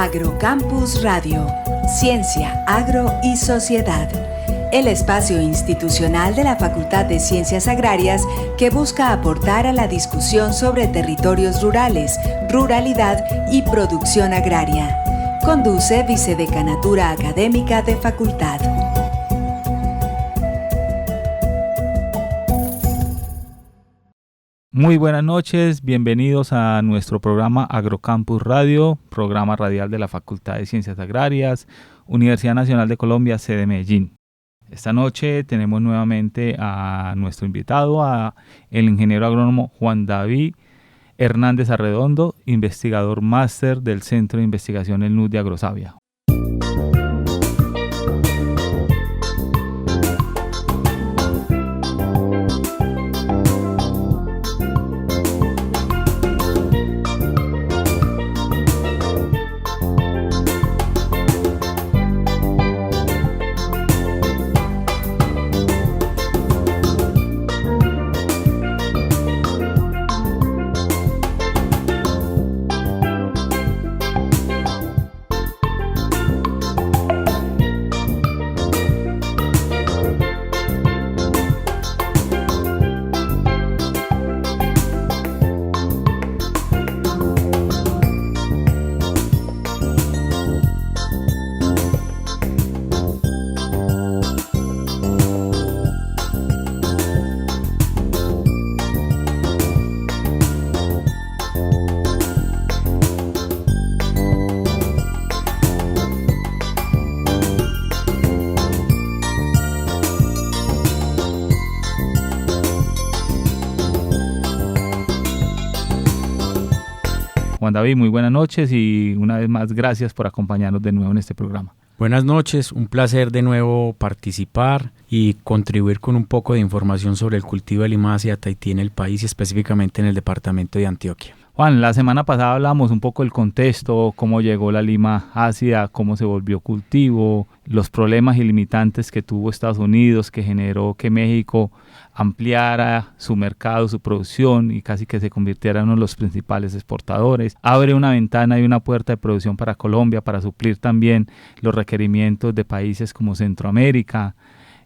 Agrocampus Radio, Ciencia, Agro y Sociedad. El espacio institucional de la Facultad de Ciencias Agrarias que busca aportar a la discusión sobre territorios rurales, ruralidad y producción agraria. Conduce Vicedecanatura Académica de Facultad. Muy buenas noches, bienvenidos a nuestro programa Agrocampus Radio, programa radial de la Facultad de Ciencias Agrarias, Universidad Nacional de Colombia, sede Medellín. Esta noche tenemos nuevamente a nuestro invitado, el ingeniero agrónomo Juan David Hernández Arredondo, investigador máster del Centro de Investigación El NUS de Agrosavia. Juan David, muy buenas noches y una vez más gracias por acompañarnos de nuevo en este programa. Buenas noches, un placer de nuevo participar y contribuir con un poco de información sobre el cultivo de lima ácida Tahití en el país y específicamente en el departamento de Antioquia. Juan, la semana pasada hablamos un poco del contexto, cómo llegó la lima ácida, cómo se volvió cultivo, los problemas y limitantes que tuvo Estados Unidos, que generó que México ampliara su mercado, su producción y casi que se convirtiera en uno de los principales exportadores. Abre una ventana y una puerta de producción para Colombia para suplir también los requerimientos de países como Centroamérica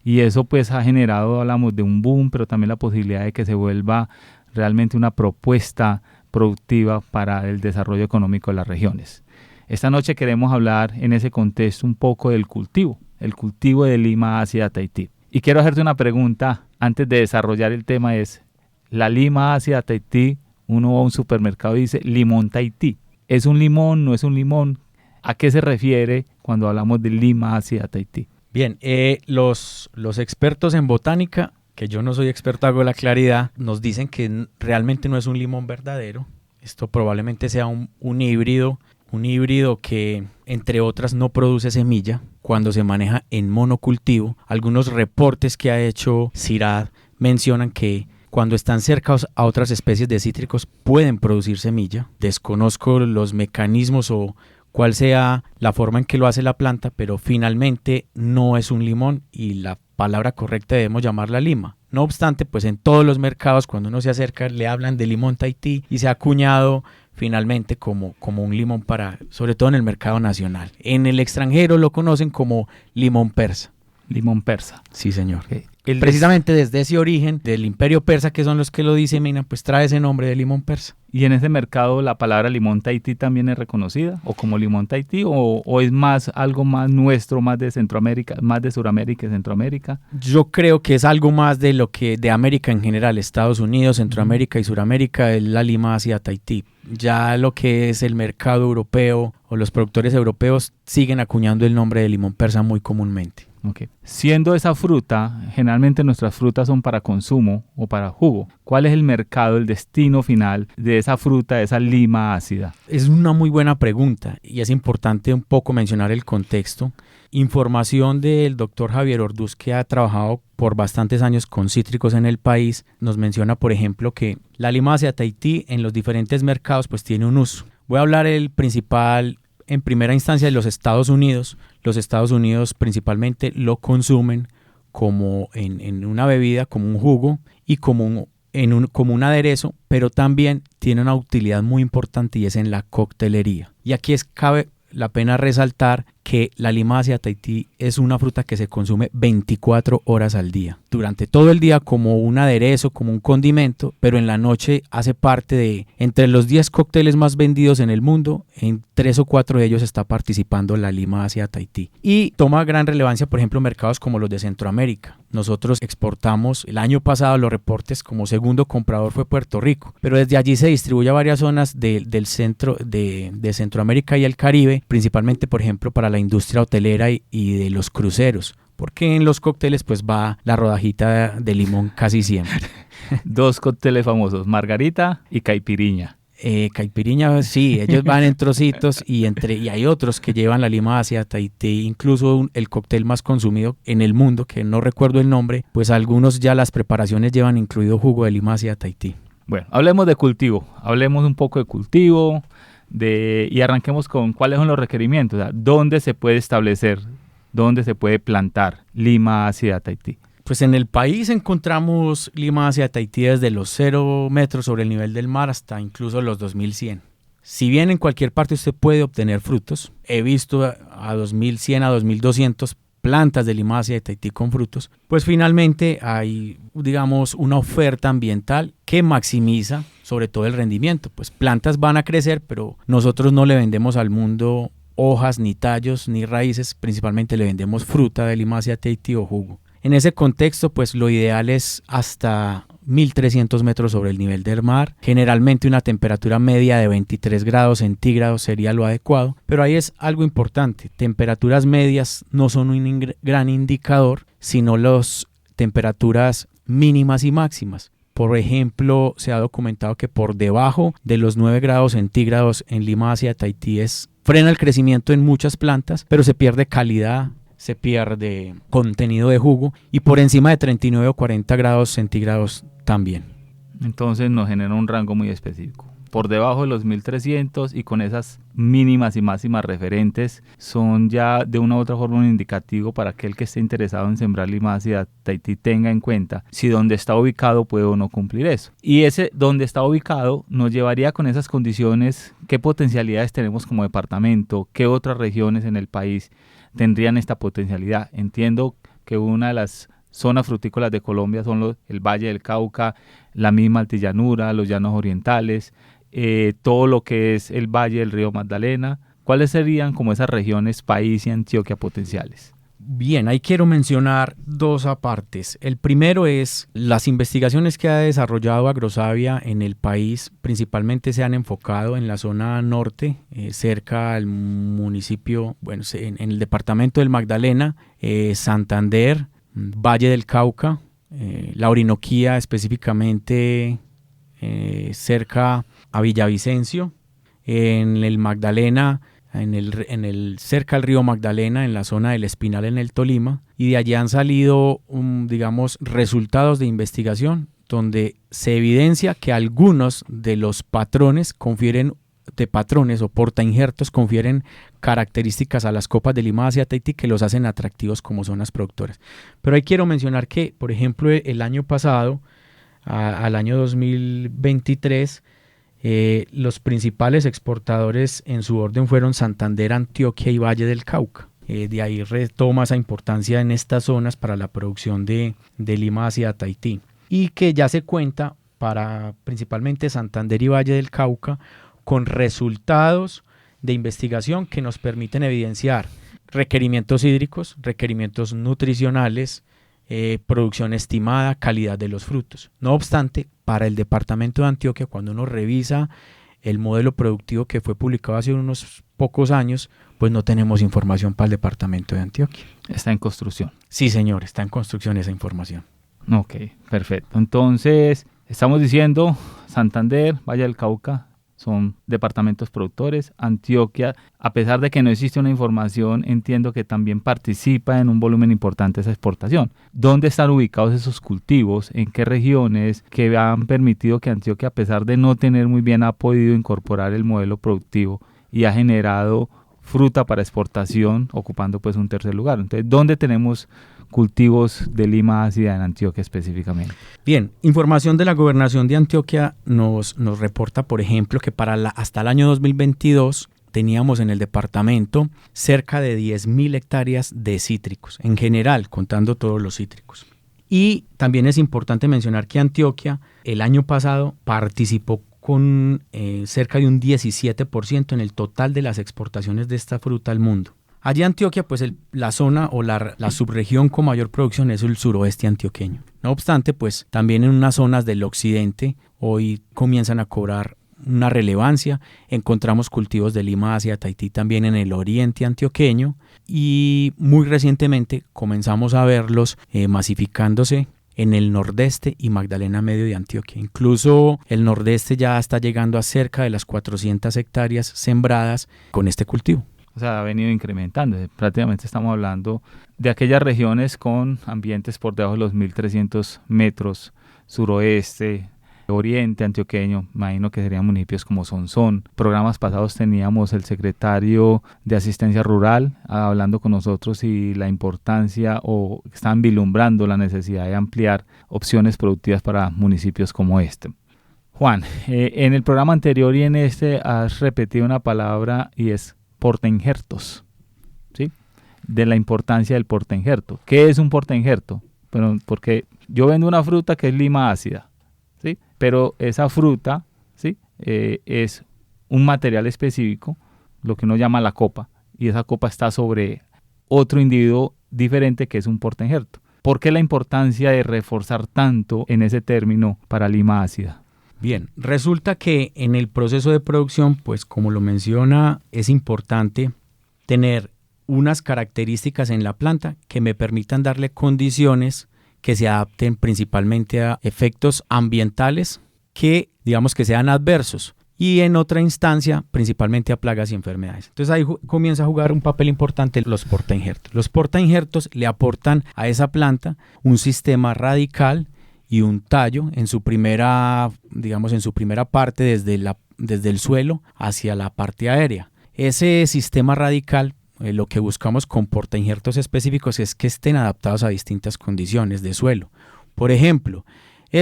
y eso pues ha generado, hablamos de un boom, pero también la posibilidad de que se vuelva realmente una propuesta productiva para el desarrollo económico de las regiones. Esta noche queremos hablar en ese contexto un poco del cultivo, el cultivo de lima ácida Tahití. Y quiero hacerte una pregunta antes de desarrollar el tema es, la lima ácida Tahití, uno va a un supermercado y dice limón Tahití. ¿Es un limón? ¿No es un limón? ¿A qué se refiere cuando hablamos de lima ácida Tahití? Bien, los expertos en botánica, que yo no soy experto, hago la claridad, nos dicen que realmente no es un limón verdadero. Esto probablemente sea un híbrido que, entre otras, no produce semilla cuando se maneja en monocultivo. Algunos reportes que ha hecho CIRAD mencionan que cuando están cerca a otras especies de cítricos pueden producir semilla. Desconozco los mecanismos o cuál sea la forma en que lo hace la planta, pero finalmente no es un limón y la palabra correcta debemos llamarla lima. No obstante, pues en todos los mercados cuando uno se acerca le hablan de limón Tahití y se ha acuñado finalmente como un limón sobre todo en el mercado nacional. En el extranjero lo conocen como limón persa. Limón persa. Sí, señor. Precisamente desde ese origen del imperio persa, que son los que lo diseminan, pues trae ese nombre de limón persa. ¿Y en ese mercado la palabra limón Tahití también es reconocida? ¿O como limón Tahití? ¿O es más algo más nuestro, más de Centroamérica, más de Suramérica y Centroamérica? Yo creo que es algo más de América en general, Estados Unidos, Centroamérica y Suramérica, es la lima ácida Tahití. Ya lo que es el mercado europeo o los productores europeos siguen acuñando el nombre de limón persa muy comúnmente. Okay. Siendo esa fruta, generalmente nuestras frutas son para consumo o para jugo. ¿Cuál es el mercado, el destino final de esa fruta, de esa lima ácida? Es una muy buena pregunta y es importante un poco mencionar el contexto. Información del doctor Javier Orduz, que ha trabajado por bastantes años con cítricos en el país, nos menciona, por ejemplo, que la lima ácida Tahití en los diferentes mercados pues tiene un uso. Voy a hablar el principal en primera instancia de los Estados Unidos. Los Estados Unidos principalmente lo consumen como en una bebida, como un jugo y como un aderezo, pero también tiene una utilidad muy importante y es en la coctelería. Y aquí la pena resaltar que la lima ácida Tahití es una fruta que se consume 24 horas al día, durante todo el día como un aderezo, como un condimento, pero en la noche hace parte de entre los 10 cócteles más vendidos en el mundo, en 3 o 4 de ellos está participando la lima ácida Tahití. Y toma gran relevancia, por ejemplo, mercados como los de Centroamérica. Nosotros exportamos, el año pasado los reportes como segundo comprador fue Puerto Rico, pero desde allí se distribuye a varias zonas del centro de Centroamérica y el Caribe, principalmente, por ejemplo, para la industria hotelera y de los cruceros, porque en los cócteles pues va la rodajita de limón casi siempre. 2 cócteles famosos, margarita y caipiriña. Caipiriña, sí, ellos van en trocitos y hay otros que llevan la lima ácida Tahití, incluso el cóctel más consumido en el mundo, que no recuerdo el nombre, pues algunos ya las preparaciones llevan incluido jugo de lima ácida Tahití. Bueno, hablemos de cultivo, hablemos un poco de cultivo y arranquemos con cuáles son los requerimientos, o sea, dónde se puede establecer, dónde se puede plantar lima ácida Tahití. Pues en el país encontramos lima ácida Tahití desde los 0 metros sobre el nivel del mar hasta incluso los 2100. Si bien en cualquier parte usted puede obtener frutos, he visto a 2100 a 2200 plantas de lima ácida Tahití con frutos, pues finalmente hay, digamos, una oferta ambiental que maximiza sobre todo el rendimiento. Pues plantas van a crecer, pero nosotros no le vendemos al mundo hojas, ni tallos, ni raíces, principalmente le vendemos fruta de lima ácida Tahití o jugo. En ese contexto, pues lo ideal es hasta 1300 metros sobre el nivel del mar. Generalmente una temperatura media de 23 grados centígrados sería lo adecuado, pero ahí es algo importante. Temperaturas medias no son un gran indicador, sino las temperaturas mínimas y máximas. Por ejemplo, se ha documentado que por debajo de los 9 grados centígrados en lima ácida Tahití frena el crecimiento en muchas plantas, pero se pierde calidad, se pierde contenido de jugo, y por encima de 39 o 40 grados centígrados también. Entonces nos genera un rango muy específico. Por debajo de los 1300 y con esas mínimas y máximas referentes son ya de una u otra forma un indicativo para aquel que esté interesado en sembrar lima ácida Tahití tenga en cuenta si donde está ubicado puede o no cumplir eso. Y ese donde está ubicado nos llevaría con esas condiciones, qué potencialidades tenemos como departamento, qué otras regiones en el país tendrían esta potencialidad. Entiendo que una de las zonas frutícolas de Colombia son el Valle del Cauca, la misma altillanura, los llanos orientales, todo lo que es el Valle del Río Magdalena. ¿Cuáles serían como esas regiones, país y Antioquia potenciales? Bien, ahí quiero mencionar 2 apartes. El primero es las investigaciones que ha desarrollado Agrosavia en el país, principalmente se han enfocado en la zona norte, cerca al municipio, bueno, en el departamento del Magdalena, Santander, Valle del Cauca, la Orinoquía específicamente cerca a Villavicencio, en el Magdalena, cerca al río Magdalena, en la zona del Espinal en el Tolima, y de allí han salido, digamos, resultados de investigación donde se evidencia que algunos de los patrones o portainjertos confieren características a las copas de lima ácida Tahití que los hacen atractivos como zonas productoras. Pero ahí quiero mencionar que, por ejemplo, el año pasado, al año 2023, los principales exportadores en su orden fueron Santander, Antioquia y Valle del Cauca. De ahí retoma esa importancia en estas zonas para la producción de lima ácida Tahití, y que ya se cuenta para principalmente Santander y Valle del Cauca con resultados de investigación que nos permiten evidenciar requerimientos hídricos, requerimientos nutricionales, producción estimada, calidad de los frutos. No obstante, para el departamento de Antioquia, cuando uno revisa el modelo productivo que fue publicado hace unos pocos años, pues no tenemos información para el departamento de Antioquia. Está en construcción. Sí, señor, está en construcción esa información. Ok, perfecto. Entonces, estamos diciendo Santander, Valle del Cauca, son departamentos productores. Antioquia, a pesar de que no existe una información, entiendo que también participa en un volumen importante de esa exportación. ¿Dónde están ubicados esos cultivos? ¿En qué regiones que han permitido que Antioquia, a pesar de no tener muy bien, ha podido incorporar el modelo productivo y ha generado fruta para exportación, ocupando pues un tercer lugar? Entonces, ¿dónde tenemos cultivos de lima ácida en Antioquia específicamente? Bien, información de la Gobernación de Antioquia nos reporta, por ejemplo, que hasta el año 2022 teníamos en el departamento cerca de 10.000 hectáreas de cítricos, en general, contando todos los cítricos. Y también es importante mencionar que Antioquia el año pasado participó con cerca de un 17% en el total de las exportaciones de esta fruta al mundo. Allí Antioquia, pues la zona o la subregión con mayor producción es el suroeste antioqueño. No obstante, pues también en unas zonas del occidente hoy comienzan a cobrar una relevancia. Encontramos cultivos de lima hacia Tahití también en el oriente antioqueño y muy recientemente comenzamos a verlos masificándose en el nordeste y Magdalena Medio de Antioquia. Incluso el nordeste ya está llegando a cerca de las 400 hectáreas sembradas con este cultivo. O sea, ha venido incrementando. Prácticamente estamos hablando de aquellas regiones con ambientes por debajo de los 1.300 metros, suroeste, oriente antioqueño, imagino que serían municipios como Sonsón. Programas pasados teníamos el secretario de Asistencia Rural hablando con nosotros y la importancia o están vislumbrando la necesidad de ampliar opciones productivas para municipios como este. Juan, en el programa anterior y en este has repetido una palabra y es portainjertos, ¿sí? De la importancia del portainjerto. ¿Qué es un portainjerto? Bueno, porque yo vendo una fruta que es lima ácida, ¿sí? Pero esa fruta, ¿sí? Es un material específico, lo que uno llama la copa, y esa copa está sobre otro individuo diferente que es un portainjerto. ¿Por qué la importancia de reforzar tanto en ese término para lima ácida? Bien, resulta que en el proceso de producción, pues como lo menciona, es importante tener unas características en la planta que me permitan darle condiciones que se adapten principalmente a efectos ambientales que digamos que sean adversos y en otra instancia principalmente a plagas y enfermedades. Entonces ahí comienza a jugar un papel importante los portainjertos. Los portainjertos le aportan a esa planta un sistema radical y un tallo en su primera, digamos, en su primera parte desde el suelo hacia la parte aérea. Ese sistema radical, lo que buscamos con portainjertos específicos es que estén adaptados a distintas condiciones de suelo. Por ejemplo,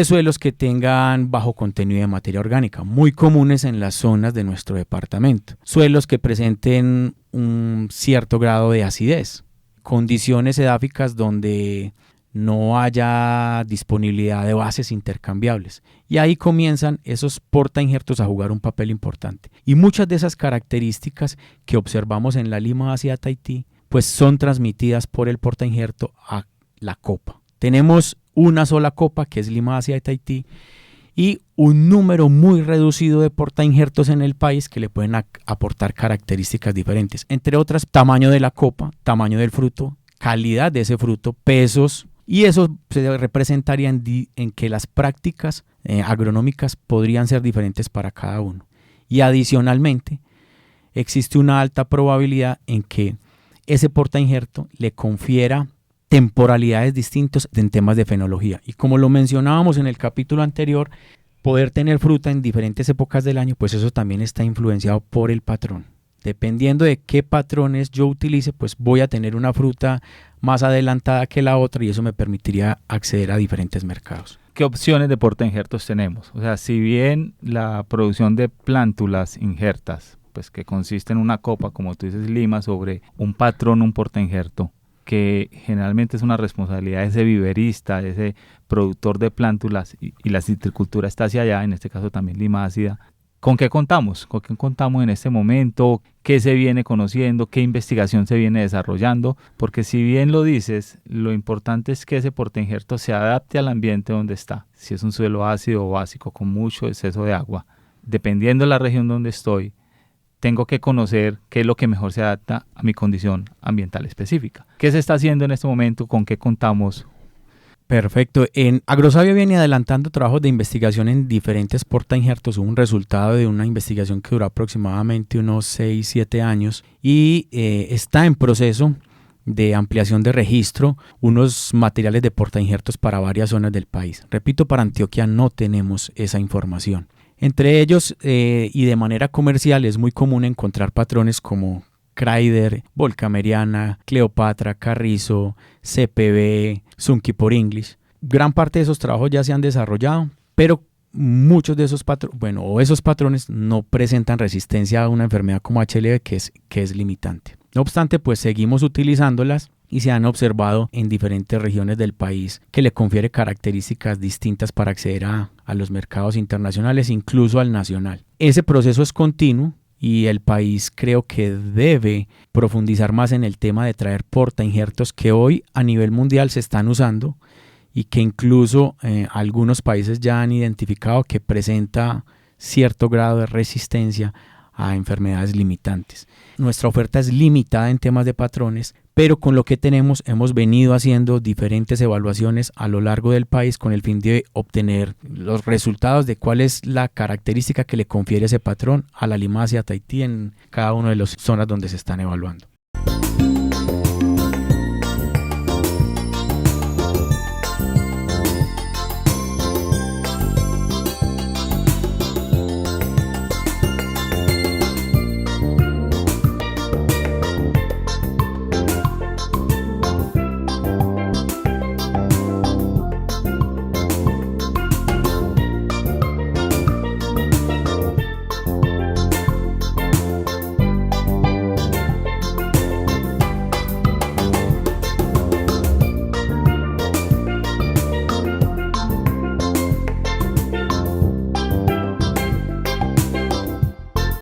suelos que tengan bajo contenido de materia orgánica, muy comunes en las zonas de nuestro departamento. Suelos que presenten un cierto grado de acidez. Condiciones edáficas donde no haya disponibilidad de bases intercambiables. Y ahí comienzan esos portainjertos a jugar un papel importante. Y muchas de esas características que observamos en la lima hacia Tahití, pues son transmitidas por el portainjerto a la copa. Tenemos una sola copa que es lima hacia Tahití y un número muy reducido de portainjertos en el país que le pueden aportar características diferentes. Entre otras, tamaño de la copa, tamaño del fruto, calidad de ese fruto, pesos. Y eso se representaría en que las prácticas agronómicas podrían ser diferentes para cada uno. Y adicionalmente, existe una alta probabilidad en que ese portainjerto le confiera temporalidades distintas en temas de fenología. Y como lo mencionábamos en el capítulo anterior, poder tener fruta en diferentes épocas del año, pues eso también está influenciado por el patrón. Dependiendo de qué patrones yo utilice, pues voy a tener una fruta más adelantada que la otra y eso me permitiría acceder a diferentes mercados. ¿Qué opciones de portainjertos tenemos? O sea, si bien la producción de plántulas injertas, pues que consiste en una copa, como tú dices, lima, sobre un patrón, un portainjerto, que generalmente es una responsabilidad de ese viverista, de ese productor de plántulas y la citricultura está hacia allá, en este caso también lima ácida. ¿Con qué contamos? ¿Con qué contamos en este momento? ¿Qué se viene conociendo? ¿Qué investigación se viene desarrollando? Porque si bien lo dices, lo importante es que ese portainjerto se adapte al ambiente donde está. Si es un suelo ácido o básico con mucho exceso de agua, dependiendo de la región donde estoy, tengo que conocer qué es lo que mejor se adapta a mi condición ambiental específica. ¿Qué se está haciendo en este momento? ¿Con qué contamos? Perfecto. En Agrosavia viene adelantando trabajos de investigación en diferentes portainjertos. Hubo un resultado de una investigación que duró aproximadamente unos 6-7 años y está en proceso de ampliación de registro unos materiales de portainjertos para varias zonas del país. Repito, para Antioquia no tenemos esa información. Entre ellos y de manera comercial es muy común encontrar patrones como Chrysler, Volcameriana, Cleopatra, Carrizo, CPB, Sunky por English. Gran parte de esos trabajos ya se han desarrollado, pero muchos de esos esos patrones no presentan resistencia a una enfermedad como HLV que es limitante. No obstante, pues seguimos utilizándolas y se han observado en diferentes regiones del país que le confiere características distintas para acceder a los mercados internacionales, incluso al nacional. Ese proceso es continuo y el país creo que debe profundizar más en el tema de traer portainjertos que hoy a nivel mundial se están usando y que incluso algunos países ya han identificado que presenta cierto grado de resistencia a enfermedades limitantes. Nuestra oferta es limitada en temas de patrones, pero con lo que tenemos hemos venido haciendo diferentes evaluaciones a lo largo del país con el fin de obtener los resultados de cuál es la característica que le confiere ese patrón a la limácea Tahití en cada una de las zonas donde se están evaluando.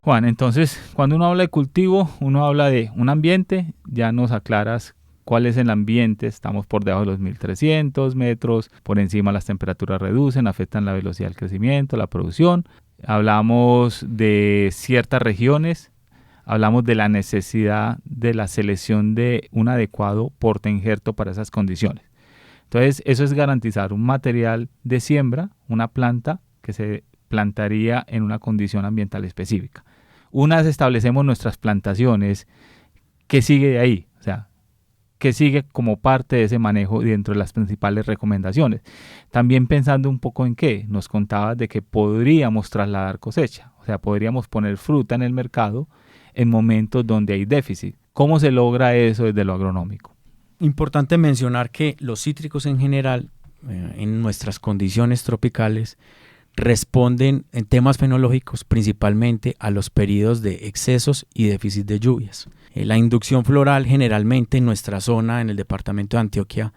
Juan, entonces cuando uno habla de cultivo, uno habla de un ambiente, ya nos aclaras cuál es el ambiente, estamos por debajo de los 1300 metros, por encima las temperaturas reducen, afectan la velocidad del crecimiento, la producción, hablamos de ciertas regiones, hablamos de la necesidad de la selección de un adecuado portainjerto para esas condiciones. Entonces eso es garantizar un material de siembra, una planta que se plantaría en una condición ambiental específica. Una vez establecemos nuestras plantaciones, ¿qué sigue de ahí? O sea, ¿qué sigue como parte de ese manejo dentro de las principales recomendaciones? También pensando un poco en qué, nos contabas de que podríamos trasladar cosecha, o sea, podríamos poner fruta en el mercado en momentos donde hay déficit. ¿Cómo se logra eso desde lo agronómico? Importante mencionar que los cítricos en general, en nuestras condiciones tropicales, responden en temas fenológicos principalmente a los periodos de excesos y déficit de lluvias. La inducción floral generalmente en nuestra zona, en el departamento de Antioquia,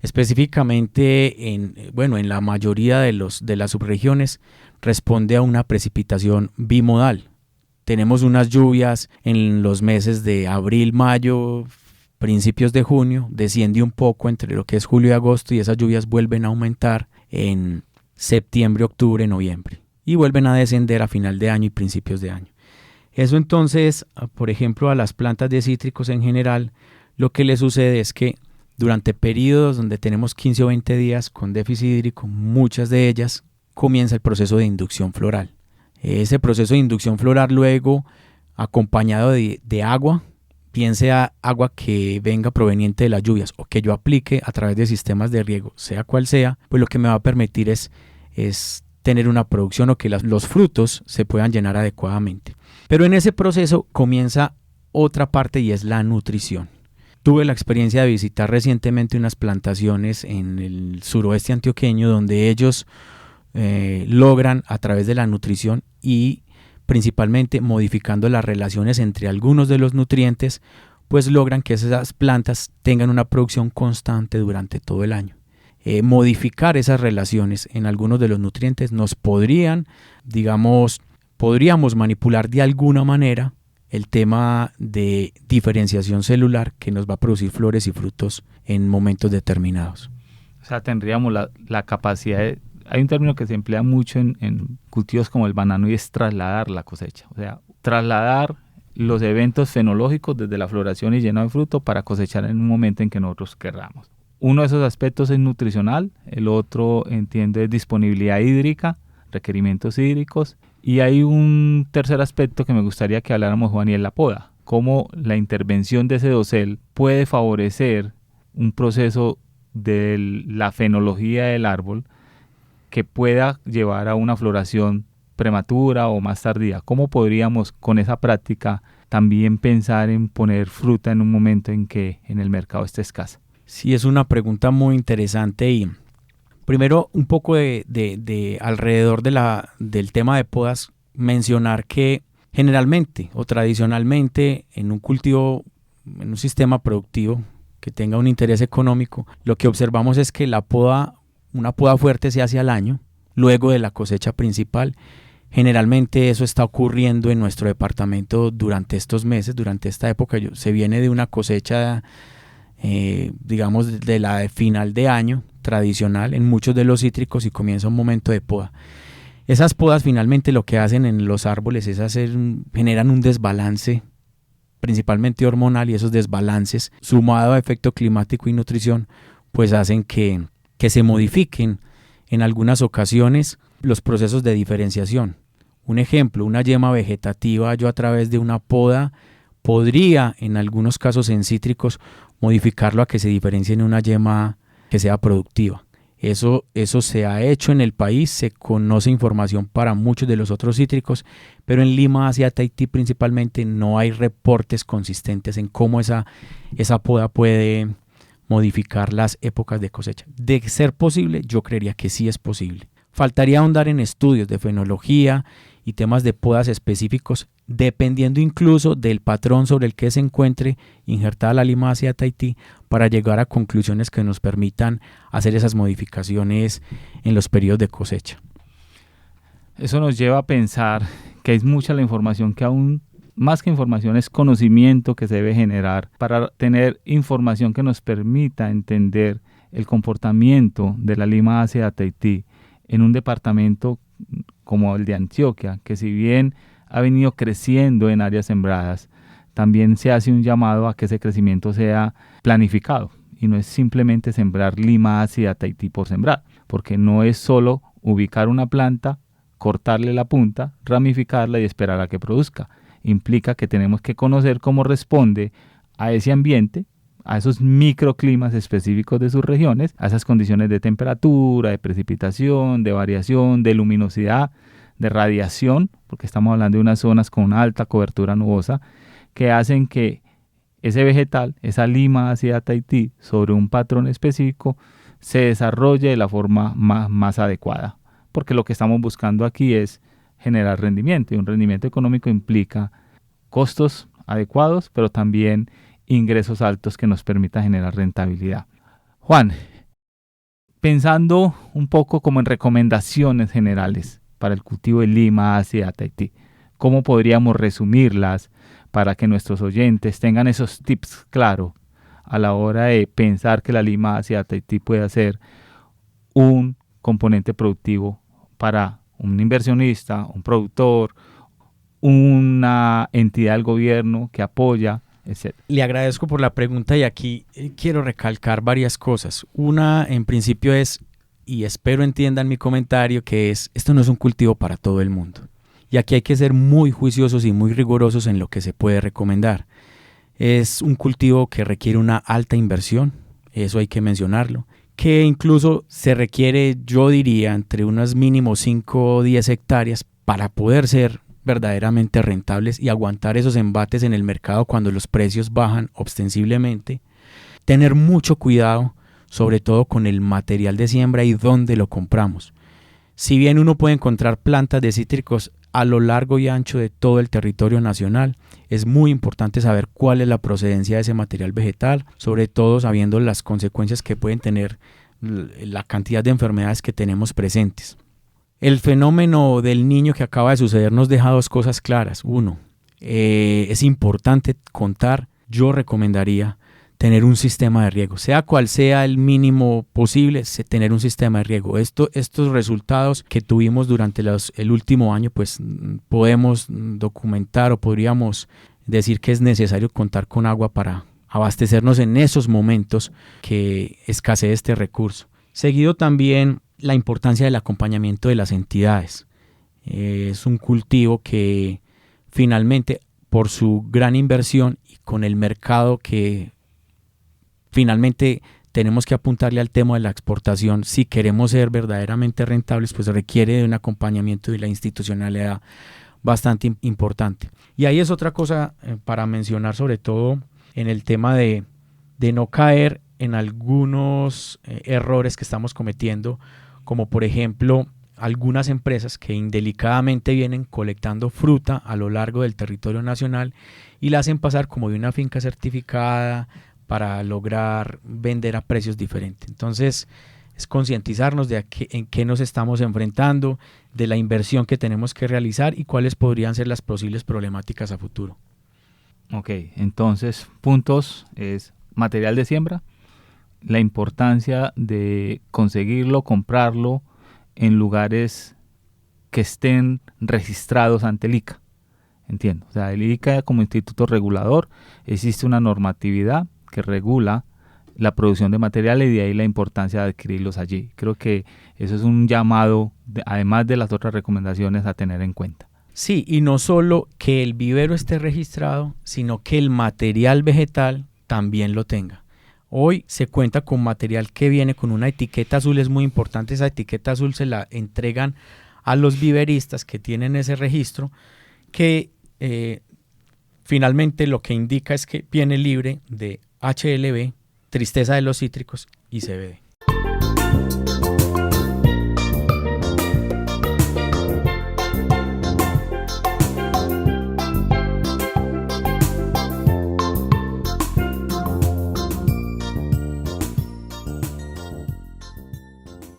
específicamente en la mayoría de las subregiones, responde a una precipitación bimodal. Tenemos unas lluvias en los meses de abril, mayo, principios de junio, desciende un poco entre lo que es julio y agosto y esas lluvias vuelven a aumentar en septiembre, octubre, noviembre y vuelven a descender a final de año y principios de año. Eso entonces, por ejemplo, a las plantas de cítricos en general, lo que le sucede es que durante periodos donde tenemos 15 o 20 días con déficit hídrico, muchas de ellas comienza el proceso de inducción floral. Ese proceso de inducción floral luego acompañado de agua, bien sea agua que venga proveniente de las lluvias o que yo aplique a través de sistemas de riego, sea cual sea, pues lo que me va a permitir es tener una producción o que los frutos se puedan llenar adecuadamente. Pero en ese proceso comienza otra parte y es la nutrición. Tuve la experiencia de visitar recientemente unas plantaciones en el suroeste antioqueño donde ellos logran a través de la nutrición y principalmente modificando las relaciones entre algunos de los nutrientes, pues logran que esas plantas tengan una producción constante durante todo el año. Modificar esas relaciones en algunos de los nutrientes podríamos manipular de alguna manera el tema de diferenciación celular que nos va a producir flores y frutos en momentos determinados. O sea, tendríamos la capacidad de... Hay un término que se emplea mucho en cultivos como el banano y es trasladar la cosecha. O sea, trasladar los eventos fenológicos desde la floración y lleno de fruto para cosechar en un momento en que nosotros querramos. Uno de esos aspectos es nutricional, el otro entiendo es disponibilidad hídrica, requerimientos hídricos, y hay un tercer aspecto que me gustaría que habláramos, Juan, y es la poda. Cómo la intervención de ese dosel puede favorecer un proceso de la fenología del árbol que pueda llevar a una floración prematura o más tardía. ¿Cómo podríamos con esa práctica también pensar en poner fruta en un momento en que en el mercado esté escasa? Sí, es una pregunta muy interesante y Primero, un poco alrededor del tema de podas, mencionar que generalmente o tradicionalmente en un cultivo, en un sistema productivo que tenga un interés económico, lo que observamos es que una poda fuerte se hace al año, luego de la cosecha principal. Generalmente eso está ocurriendo en nuestro departamento durante estos meses, durante esta época. Se viene de una cosecha, digamos, de la final de año tradicional en muchos de los cítricos y comienza un momento de poda. Esas podas finalmente lo que hacen en los árboles es generan un desbalance, principalmente hormonal, y esos desbalances, sumado a efecto climático y nutrición, pues hacen que se modifiquen en algunas ocasiones los procesos de diferenciación. Un ejemplo, una yema vegetativa, yo a través de una poda podría, en algunos casos en cítricos, modificarlo a que se diferencie en una yema que sea productiva. Eso se ha hecho en el país, se conoce información para muchos de los otros cítricos, pero en Lima, Asia, Tahití principalmente no hay reportes consistentes en cómo esa poda puede modificar las épocas de cosecha. De ser posible, yo creería que sí es posible. Faltaría ahondar en estudios de fenología y temas de podas específicos, dependiendo incluso del patrón sobre el que se encuentre injertada la Lima Asia Tahití, para llegar a conclusiones que nos permitan hacer esas modificaciones en los periodos de cosecha. Eso nos lleva a pensar que es mucha la información, que aún más que información es conocimiento que se debe generar para tener información que nos permita entender el comportamiento de la Lima Asia Tahití en un departamento como el de Antioquia, que si bien ha venido creciendo en áreas sembradas, también se hace un llamado a que ese crecimiento sea planificado y no es simplemente sembrar Lima Asia Tahití por sembrar, porque no es solo ubicar una planta, cortarle la punta, ramificarla y esperar a que produzca. Implica que tenemos que conocer cómo responde a ese ambiente, a esos microclimas específicos de sus regiones, a esas condiciones de temperatura, de precipitación, de variación, de luminosidad, de radiación, porque estamos hablando de unas zonas con una alta cobertura nubosa, que hacen que ese vegetal, esa Lima Asia Tahití, sobre un patrón específico, se desarrolle de la forma más adecuada. Porque lo que estamos buscando aquí es generar rendimiento, y un rendimiento económico implica costos adecuados, pero también ingresos altos que nos permita generar rentabilidad. Juan, pensando un poco como en recomendaciones generales para el cultivo de Lima Asia Tahití, ¿cómo podríamos resumirlas para que nuestros oyentes tengan esos tips claros a la hora de pensar que la Lima Asia Tahití pueda ser un componente productivo para un inversionista, un productor, una entidad del gobierno que apoya, etc.? Le agradezco por la pregunta y aquí quiero recalcar varias cosas. Una, en principio, es, y espero entiendan mi comentario, que es, esto no es un cultivo para todo el mundo. Y aquí hay que ser muy juiciosos y muy rigurosos en lo que se puede recomendar. Es un cultivo que requiere una alta inversión, eso hay que mencionarlo, que incluso se requiere, yo diría, entre unas mínimo 5 o 10 hectáreas para poder ser verdaderamente rentables y aguantar esos embates en el mercado cuando los precios bajan ostensiblemente. Tener mucho cuidado, sobre todo con el material de siembra y dónde lo compramos. Si bien uno puede encontrar plantas de cítricos a lo largo y ancho de todo el territorio nacional, es muy importante saber cuál es la procedencia de ese material vegetal, sobre todo sabiendo las consecuencias que pueden tener la cantidad de enfermedades que tenemos presentes. El fenómeno del niño que acaba de suceder nos deja dos cosas claras. Uno, es importante contar, yo recomendaría tener un sistema de riego, sea cual sea el mínimo posible, tener un sistema de riego. Estos resultados que tuvimos durante el último año, pues podemos documentar o podríamos decir que es necesario contar con agua para abastecernos en esos momentos que escasee este recurso. Seguido también la importancia del acompañamiento de las entidades. Es un cultivo que finalmente, por su gran inversión y con el mercado que finalmente tenemos que apuntarle al tema de la exportación, si queremos ser verdaderamente rentables, pues requiere de un acompañamiento de la institucionalidad bastante importante. Y ahí es otra cosa para mencionar, sobre todo en el tema de no caer en algunos errores que estamos cometiendo, como por ejemplo algunas empresas que indelicadamente vienen colectando fruta a lo largo del territorio nacional y la hacen pasar como de una finca certificada para lograr vender a precios diferentes. Entonces, es concientizarnos de en qué nos estamos enfrentando, de la inversión que tenemos que realizar y cuáles podrían ser las posibles problemáticas a futuro. Ok, entonces, puntos es material de siembra, la importancia de conseguirlo, comprarlo en lugares que estén registrados ante el ICA. Entiendo. O sea, el ICA como instituto regulador, existe una normatividad que regula la producción de materiales y de ahí la importancia de adquirirlos allí. Creo que eso es un llamado, además de las otras recomendaciones, a tener en cuenta. Sí, y no solo que el vivero esté registrado, sino que el material vegetal también lo tenga. Hoy se cuenta con material que viene con una etiqueta azul, es muy importante, esa etiqueta azul se la entregan a los viveristas que tienen ese registro, que finalmente lo que indica es que viene libre de HLB, tristeza de los cítricos y CBD.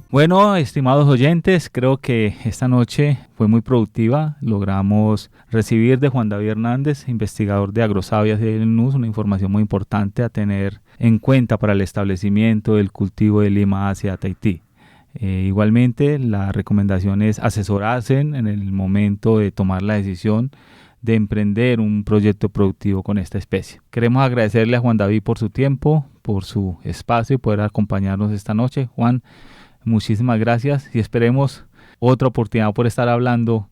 Bueno, estimados oyentes, creo que esta noche fue muy productiva. Logramos recibir de Juan David Hernández, investigador de Agrosabias y del NUS, una información muy importante a tener en cuenta para el establecimiento del cultivo de lima hacia Tahití. Igualmente, la recomendación es asesorarse en el momento de tomar la decisión de emprender un proyecto productivo con esta especie. Queremos agradecerle a Juan David por su tiempo, por su espacio y poder acompañarnos esta noche. Juan, muchísimas gracias y esperemos otra oportunidad por estar hablando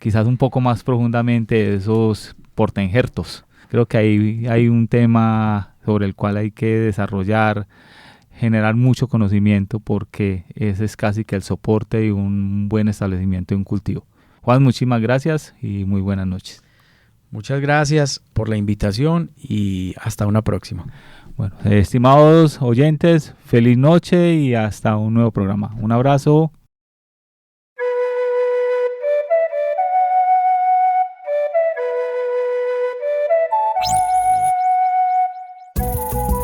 quizás un poco más profundamente de esos portainjertos. Creo que ahí hay un tema sobre el cual hay que desarrollar, generar mucho conocimiento porque ese es casi que el soporte de un buen establecimiento de un cultivo. Juan, muchísimas gracias y muy buenas noches. Muchas gracias por la invitación y hasta una próxima. Bueno, estimados oyentes, feliz noche y hasta un nuevo programa. Un abrazo.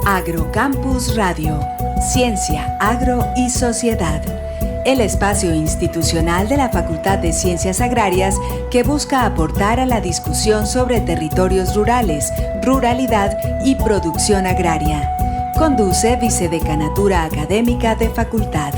Agrocampus Radio, Ciencia, Agro y Sociedad. El espacio institucional de la Facultad de Ciencias Agrarias que busca aportar a la discusión sobre territorios rurales, ruralidad y producción agraria. Conduce Vicedecanatura Académica de Facultad.